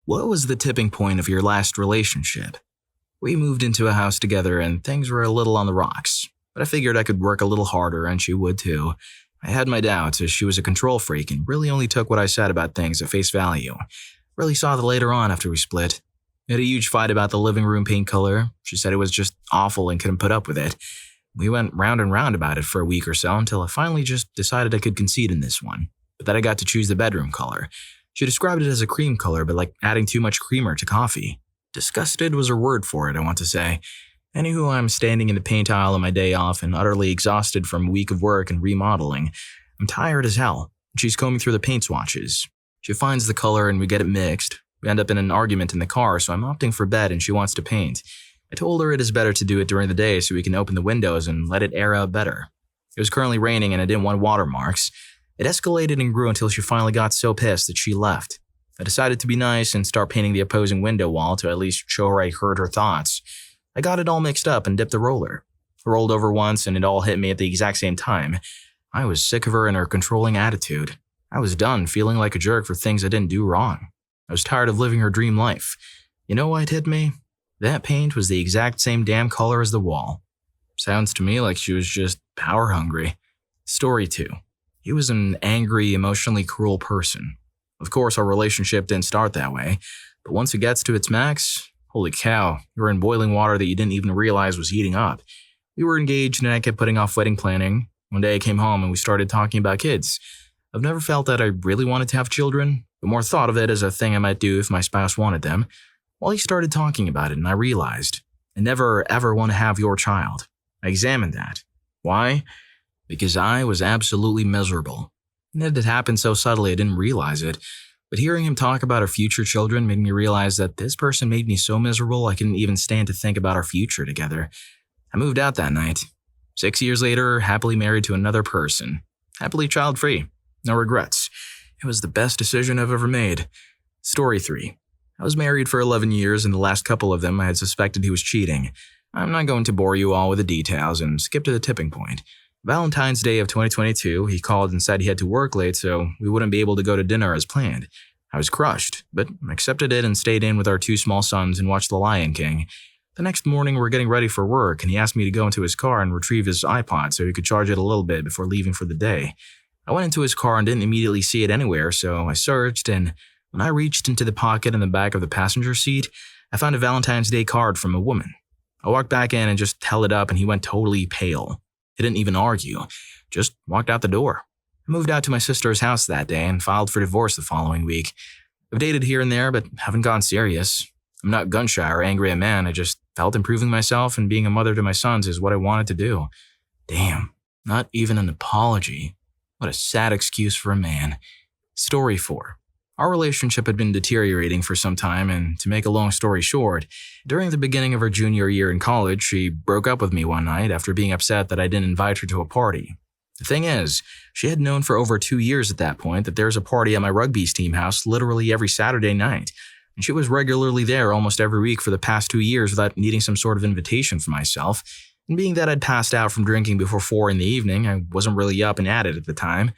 What was the tipping point of your last relationship? We moved into a house together and things were a little on the rocks, but I figured I could work a little harder and she would too. I had my doubts as she was a control freak and really only took what I said about things at face value. Really saw that later on after we split. We had a huge fight about the living room paint color. She said it was just awful and couldn't put up with it. We went round and round about it for a week or so until I finally just decided I could concede in this one, but that I got to choose the bedroom color. She described it as a cream color, but like adding too much creamer to coffee. Disgusted was her word for it, I want to say. Anywho, I'm standing in the paint aisle on my day off and utterly exhausted from a week of work and remodeling. I'm tired as hell. She's combing through the paint swatches. She finds the color and we get it mixed. We end up in an argument in the car, so I'm opting for bed and she wants to paint. I told her it is better to do it during the day so we can open the windows and let it air out better. It was currently raining and I didn't want watermarks. It escalated and grew until she finally got so pissed that she left. I decided to be nice and start painting the opposing window wall to at least show her I heard her thoughts. I got it all mixed up and dipped the roller. I rolled over once and it all hit me at the exact same time. I was sick of her and her controlling attitude. I was done feeling like a jerk for things I didn't do wrong. I was tired of living her dream life. You know what hit me? That paint was the exact same damn color as the wall. Sounds to me like she was just power hungry. Story 2. He was an angry, emotionally cruel person. Of course, our relationship didn't start that way, but once it gets to its max, holy cow, you were in boiling water that you didn't even realize was heating up. We were engaged and I kept putting off wedding planning. One day I came home and we started talking about kids. I've never felt that I really wanted to have children, but more thought of it as a thing I might do if my spouse wanted them. Well, he started talking about it and I realized, I never ever want to have your child. I examined that. Why? Because I was absolutely miserable. And it had happened so subtly I didn't realize it, but hearing him talk about our future children made me realize that this person made me so miserable I couldn't even stand to think about our future together. I moved out that night. 6 years later, happily married to another person. Happily child-free. No regrets. It was the best decision I've ever made. Story 3. I was married for 11 years and the last couple of them I had suspected he was cheating. I'm not going to bore you all with the details and skip to the tipping point. Valentine's Day of 2022, he called and said he had to work late so we wouldn't be able to go to dinner as planned. I was crushed, but accepted it and stayed in with our 2 small sons and watched The Lion King. The next morning we're getting ready for work and he asked me to go into his car and retrieve his iPod so he could charge it a little bit before leaving for the day. I went into his car and didn't immediately see it anywhere, so I searched, and when I reached into the pocket in the back of the passenger seat, I found a Valentine's Day card from a woman. I walked back in and just held it up and he went totally pale. He didn't even argue, just walked out the door. I moved out to my sister's house that day and filed for divorce the following week. I've dated here and there, but haven't gone serious. I'm not gun-shy or angry at man, I just felt improving myself and being a mother to my sons is what I wanted to do. Damn, not even an apology. What a sad excuse for a man. Story 4. Our relationship had been deteriorating for some time, and to make a long story short, during the beginning of her junior year in college, she broke up with me one night after being upset that I didn't invite her to a party. The thing is, she had known for over 2 years at that point that there's a party at my rugby's team house literally every Saturday night, and she was regularly there almost every week for the past 2 years without needing some sort of invitation for myself, and being that I'd passed out from drinking before 4 in the evening, I wasn't really up and at it at the time.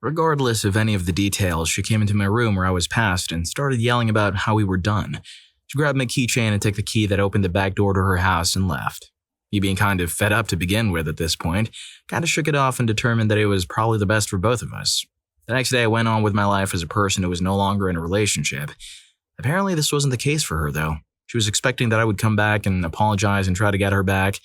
Regardless of any of the details, she came into my room where I was passed and started yelling about how we were done. She grabbed my keychain and took the key that opened the back door to her house and left. Me being kind of fed up to begin with at this point, kind of shook it off and determined that it was probably the best for both of us. The next day I went on with my life as a person who was no longer in a relationship. Apparently this wasn't the case for her though. She was expecting that I would come back and apologize and try to get her back.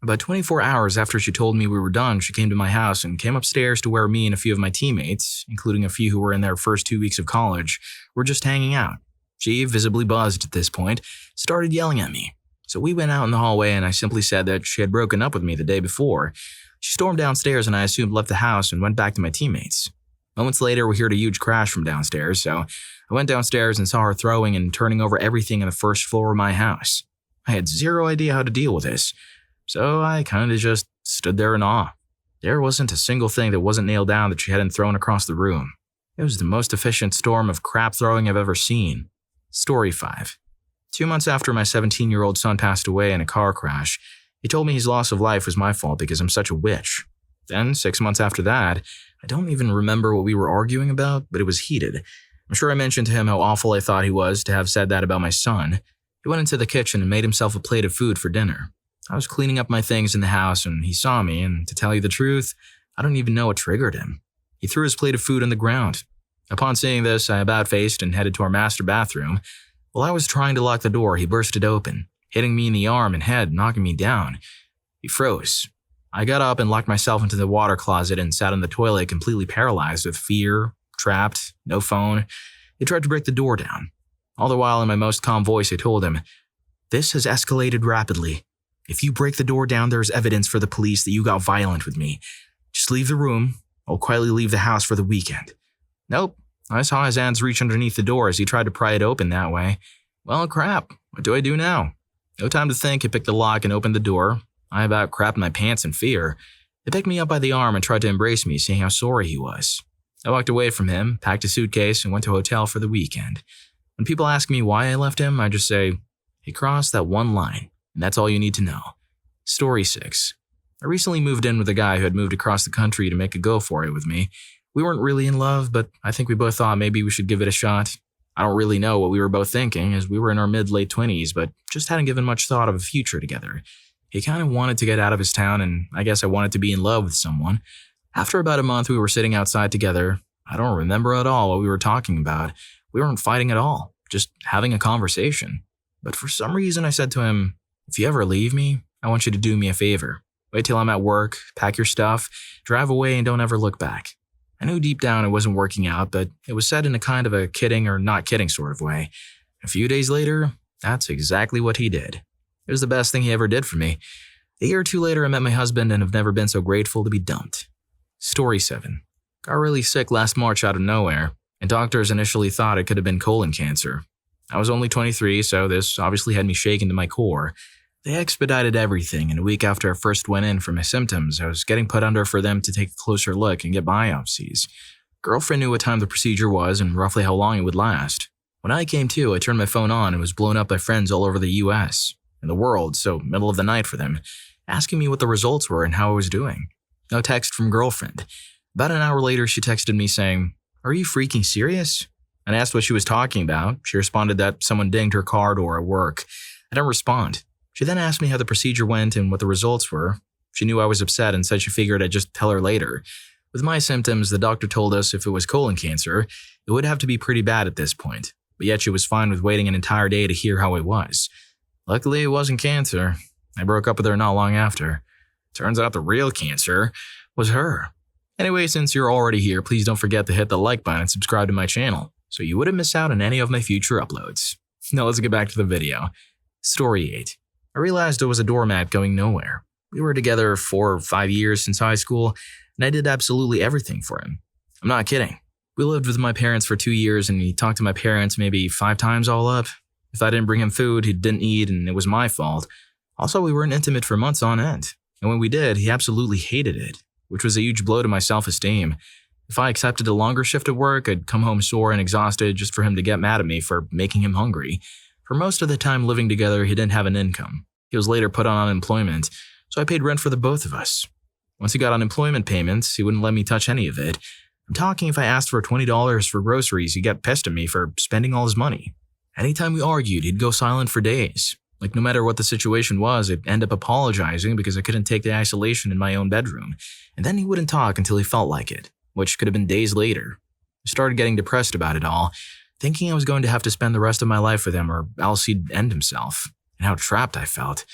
About 24 hours after she told me we were done, she came to my house and came upstairs to where me and a few of my teammates, including a few who were in their first 2 weeks of college, were just hanging out. She, visibly buzzed at this point, started yelling at me. So we went out in the hallway and I simply said that she had broken up with me the day before. She stormed downstairs and I assumed left the house and went back to my teammates. Moments later, we heard a huge crash from downstairs, so I went downstairs and saw her throwing and turning over everything on the first floor of my house. I had zero idea how to deal with this. So I kind of just stood there in awe. There wasn't a single thing that wasn't nailed down that she hadn't thrown across the room. It was the most efficient storm of crap throwing I've ever seen. Story 5. 2 months after my 17-year-old son passed away in a car crash, he told me his loss of life was my fault because I'm such a witch. Then, 6 months after that, I don't even remember what we were arguing about, but it was heated. I'm sure I mentioned to him how awful I thought he was to have said that about my son. He went into the kitchen and made himself a plate of food for dinner. I was cleaning up my things in the house and he saw me, and to tell you the truth, I don't even know what triggered him. He threw his plate of food on the ground. Upon seeing this, I about-faced and headed to our master bathroom. While I was trying to lock the door, he burst it open, hitting me in the arm and head, knocking me down. He froze. I got up and locked myself into the water closet and sat on the toilet completely paralyzed with fear, trapped, no phone. He tried to break the door down. All the while in my most calm voice, I told him, "This has escalated rapidly. If you break the door down, there's evidence for the police that you got violent with me. Just leave the room. I'll quietly leave the house for the weekend." Nope. I saw his hands reach underneath the door as he tried to pry it open that way. Well, crap. What do I do now? No time to think. He picked the lock and opened the door. I about crapped my pants in fear. He picked me up by the arm and tried to embrace me, saying how sorry he was. I walked away from him, packed a suitcase, and went to a hotel for the weekend. When people ask me why I left him, I just say, he crossed that one line, and that's all you need to know. Story 6. I recently moved in with a guy who had moved across the country to make a go for it with me. We weren't really in love, but I think we both thought maybe we should give it a shot. I don't really know what we were both thinking, as we were in our mid-late 20s, but just hadn't given much thought of a future together. He kind of wanted to get out of his town, and I guess I wanted to be in love with someone. After about a month, we were sitting outside together. I don't remember at all what we were talking about. We weren't fighting at all, just having a conversation. But for some reason, I said to him, "If you ever leave me, I want you to do me a favor. Wait till I'm at work, pack your stuff, drive away, and don't ever look back." I knew deep down it wasn't working out, but it was said in a kind of a kidding or not kidding sort of way. A few days later, that's exactly what he did. It was the best thing he ever did for me. A year or two later, I met my husband and have never been so grateful to be dumped. Story 7. Got really sick last March out of nowhere, and doctors initially thought it could have been colon cancer. I was only 23, so this obviously had me shaken to my core. They expedited everything, and a week after I first went in for my symptoms, I was getting put under for them to take a closer look and get biopsies. Girlfriend knew what time the procedure was and roughly how long it would last. When I came to, I turned my phone on and was blown up by friends all over the US and the world, so middle of the night for them, asking me what the results were and how I was doing. No text from girlfriend. About an hour later, she texted me saying, "Are you freaking serious?" And I asked what she was talking about. She responded that someone dinged her car door at work. I didn't respond. She then asked me how the procedure went and what the results were. She knew I was upset and said she figured I'd just tell her later. With my symptoms, the doctor told us if it was colon cancer, it would have to be pretty bad at this point, but yet she was fine with waiting an entire day to hear how it was. Luckily, it wasn't cancer. I broke up with her not long after. Turns out the real cancer was her. Anyway, since you're already here, please don't forget to hit the like button and subscribe to my channel so you wouldn't miss out on any of my future uploads. Now let's get back to the video. Story 8. I realized I was a doormat going nowhere. We were together 4 or 5 years since high school, and I did absolutely everything for him. I'm not kidding. We lived with my parents for 2 years, and he talked to my parents maybe 5 times all up. If I didn't bring him food, he didn't eat, and it was my fault. Also, we weren't intimate for months on end, and when we did, he absolutely hated it, which was a huge blow to my self-esteem. If I accepted a longer shift at work, I'd come home sore and exhausted just for him to get mad at me for making him hungry. For most of the time living together, he didn't have an income. He was later put on unemployment, so I paid rent for the both of us. Once he got unemployment payments, he wouldn't let me touch any of it. I'm talking if I asked for $20 for groceries, he'd get pissed at me for spending all his money. Anytime we argued, he'd go silent for days. Like no matter what the situation was, I'd end up apologizing because I couldn't take the isolation in my own bedroom. And then he wouldn't talk until he felt like it, which could have been days later. I started getting depressed about it all, thinking I was going to have to spend the rest of my life with him or else he'd end himself. And how trapped I felt.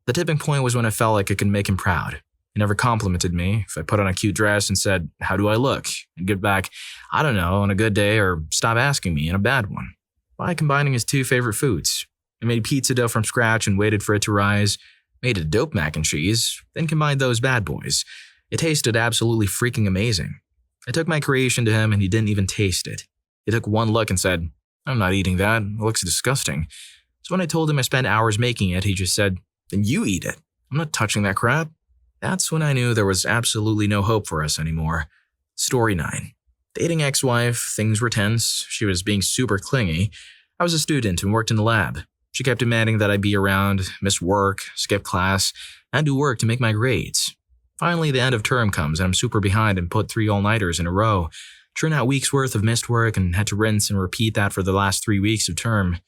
The tipping point was when I felt like I could make him proud. He never complimented me. If I put on a cute dress and said, "How do I look?" and get back, "I don't know," on a good day, or stop asking me in a bad one. By combining his 2 favorite foods. I made pizza dough from scratch and waited for it to rise, made a dope mac and cheese, then combined those bad boys. It tasted absolutely freaking amazing. I took my creation to him and he didn't even taste it. He took one look and said, "I'm not eating that, it looks disgusting." So when I told him I spent hours making it, he just said, "Then you eat it. I'm not touching that crap." That's when I knew there was absolutely no hope for us anymore. Story 9. Dating ex-wife, things were tense. She was being super clingy. I was a student and worked in the lab. She kept demanding that I be around, miss work, skip class, and do work to make my grades. Finally, the end of term comes and I'm super behind and put 3 all-nighters in a row. churn out weeks' worth of missed work and had to rinse and repeat that for the last 3 weeks of term.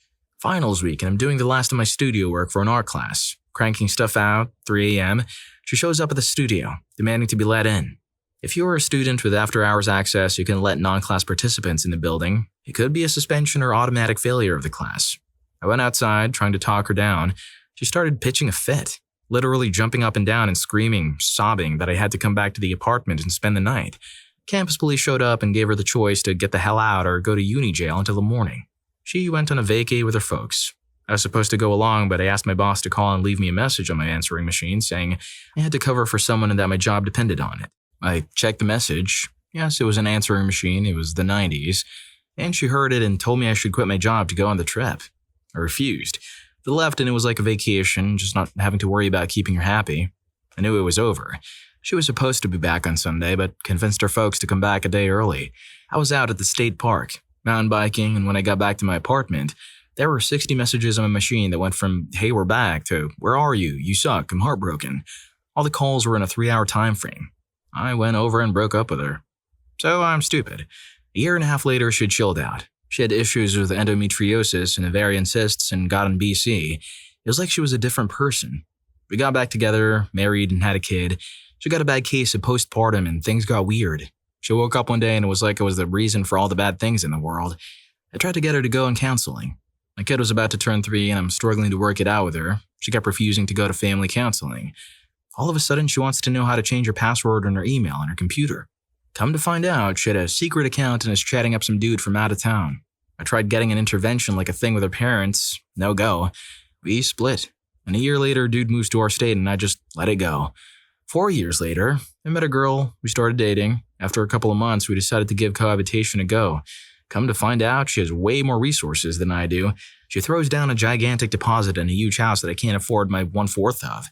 Finals week, and I'm doing the last of my studio work for an art class. Cranking stuff out, 3 a.m., she shows up at the studio, demanding to be let in. If you're a student with after-hours access, you can let non-class participants in the building. It could be a suspension or automatic failure of the class. I went outside, trying to talk her down. She started pitching a fit, literally jumping up and down and screaming, sobbing that I had to come back to the apartment and spend the night. Campus police showed up and gave her the choice to get the hell out or go to uni jail until the morning. She went on a vacay with her folks. I was supposed to go along, but I asked my boss to call and leave me a message on my answering machine saying I had to cover for someone and that my job depended on it. I checked the message. Yes, it was an answering machine. It was the 90s. And she heard it and told me I should quit my job to go on the trip. I refused. I left and it was like a vacation, just not having to worry about keeping her happy. I knew it was over. She was supposed to be back on Sunday, but convinced her folks to come back a day early. I was out at the state park, mountain biking, and when I got back to my apartment, there were 60 messages on my machine that went from, "Hey, we're back," to, "Where are you? You suck. I'm heartbroken." All the calls were in a 3-hour time frame. I went over and broke up with her. So I'm stupid. A year and a half later, she'd chilled out. She had issues with endometriosis and ovarian cysts and got in BC. It was like she was a different person. We got back together, married, and had a kid. She got a bad case of postpartum and things got weird. She woke up one day and it was like it was the reason for all the bad things in the world. I tried to get her to go in counseling. My kid was about to turn 3 and I'm struggling to work it out with her. She kept refusing to go to family counseling. All of a sudden, she wants to know how to change her password on her email on her computer. Come to find out, she had a secret account and is chatting up some dude from out of town. I tried getting an intervention like a thing with her parents. No go. We split. And a year later, dude moves to our state and I just let it go. 4 years later, I met a girl. We started dating. After a couple of months, we decided to give cohabitation a go. Come to find out, she has way more resources than I do. She throws down a gigantic deposit in a huge house that I can't afford my 1/4 of.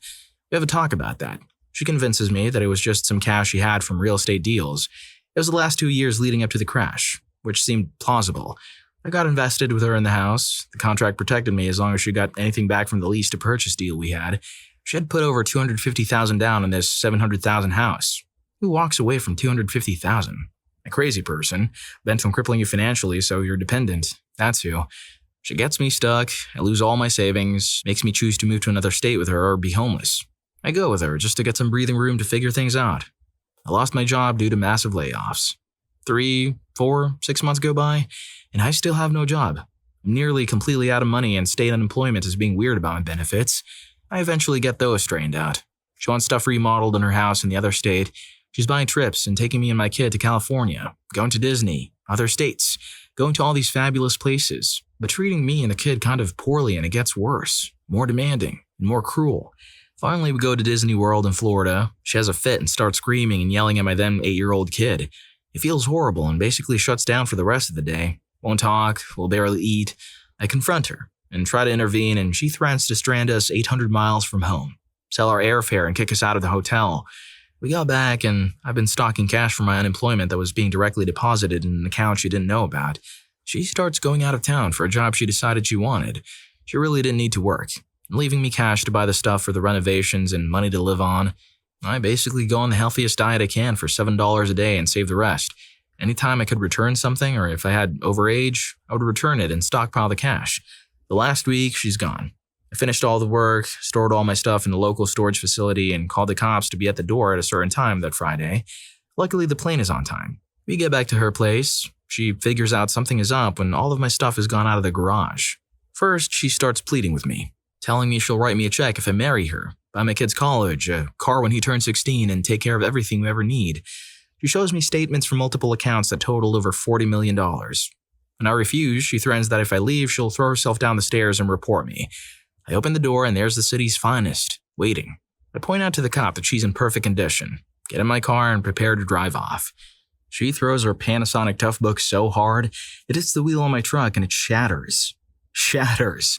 We have a talk about that. She convinces me that it was just some cash she had from real estate deals. It was the last 2 years leading up to the crash, which seemed plausible. I got invested with her in the house. The contract protected me as long as she got anything back from the lease to purchase deal we had. She had put over $250,000 down in this $700,000 house. Who walks away from $250,000? A crazy person, bent on crippling you financially so you're dependent. That's who. She gets me stuck, I lose all my savings, makes me choose to move to another state with her or be homeless. I go with her just to get some breathing room to figure things out. I lost my job due to massive layoffs. 3, 4, 6 months go by, and I still have no job. I'm nearly completely out of money and state unemployment is being weird about my benefits. I eventually get those straightened out. She wants stuff remodeled in her house in the other state. She's buying trips and taking me and my kid to California, going to Disney, other states, going to all these fabulous places, but treating me and the kid kind of poorly, and it gets worse, more demanding, and more cruel. Finally, we go to Disney World in Florida. She has a fit and starts screaming and yelling at my then 8-year-old kid. It feels horrible and basically shuts down for the rest of the day. Won't talk, will barely eat. I confront her and try to intervene, and she threatens to strand us 800 miles from home, sell our airfare and kick us out of the hotel. We got back, and I've been stocking cash for my unemployment that was being directly deposited in an account she didn't know about. She starts going out of town for a job she decided she wanted. She really didn't need to work, leaving me cash to buy the stuff for the renovations and money to live on. I basically go on the healthiest diet I can for $7 a day and save the rest. Anytime I could return something, or if I had overage, I would return it and stockpile the cash. The last week, she's gone. I finished all the work, stored all my stuff in the local storage facility, and called the cops to be at the door at a certain time that Friday. Luckily, the plane is on time. We get back to her place. She figures out something is up when all of my stuff has gone out of the garage. First, she starts pleading with me, telling me she'll write me a check if I marry her, buy my kid's college, a car when he turns 16, and take care of everything we ever need. She shows me statements from multiple accounts that total over $40 million. When I refuse, she threatens that if I leave, she'll throw herself down the stairs and report me. I open the door and there's the city's finest, waiting. I point out to the cop that she's in perfect condition, get in my car and prepare to drive off. She throws her Panasonic Toughbook so hard, it hits the wheel on my truck and it shatters. Shatters.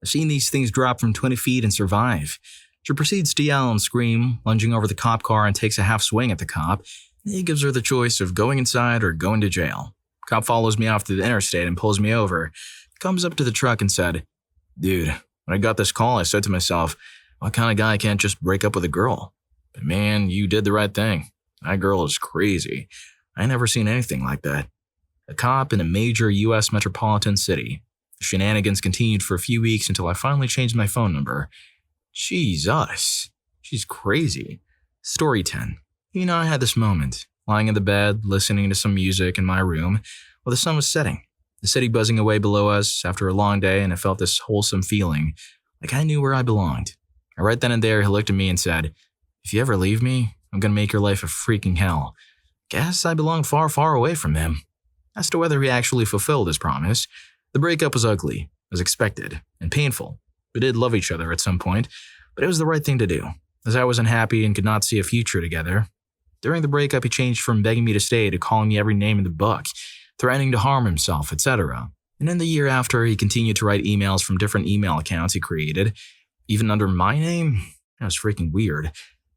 I've seen these things drop from 20 feet and survive. She proceeds to yell and scream, lunging over the cop car and takes a half swing at the cop. He gives her the choice of going inside or going to jail. Cop follows me off to the interstate and pulls me over. Comes up to the truck and said, "Dude, when I got this call, I said to myself, what kind of guy can't just break up with a girl? But man, you did the right thing. That girl is crazy. I never seen anything like that. A cop in a major U.S. metropolitan city. The shenanigans continued for a few weeks until I finally changed my phone number. Jesus. She's crazy. Story 10. I had this moment, lying in the bed, listening to some music in my room while the sun was setting. The city buzzing away below us after a long day, and I felt this wholesome feeling, like I knew where I belonged. And right then and there, he looked at me and said, "If you ever leave me, I'm gonna make your life a freaking hell." Guess I belong far, far away from him. As to whether he actually fulfilled his promise, the breakup was ugly, as expected, and painful. We did love each other at some point, but it was the right thing to do, as I was unhappy and could not see a future together. During the breakup, he changed from begging me to stay to calling me every name in the book, threatening to harm himself, etc. And in the year after, he continued to write emails from different email accounts he created, even under my name. That was freaking weird.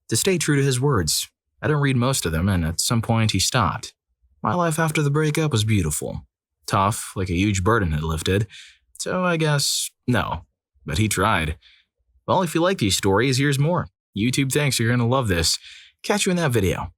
To stay true to his words, I didn't read most of them, and at some point he stopped. My life after the breakup was beautiful. Tough, like a huge burden had lifted. So I guess, no. But he tried. Well, if you like these stories, here's more. YouTube thinks you're going to love this. Catch you in that video.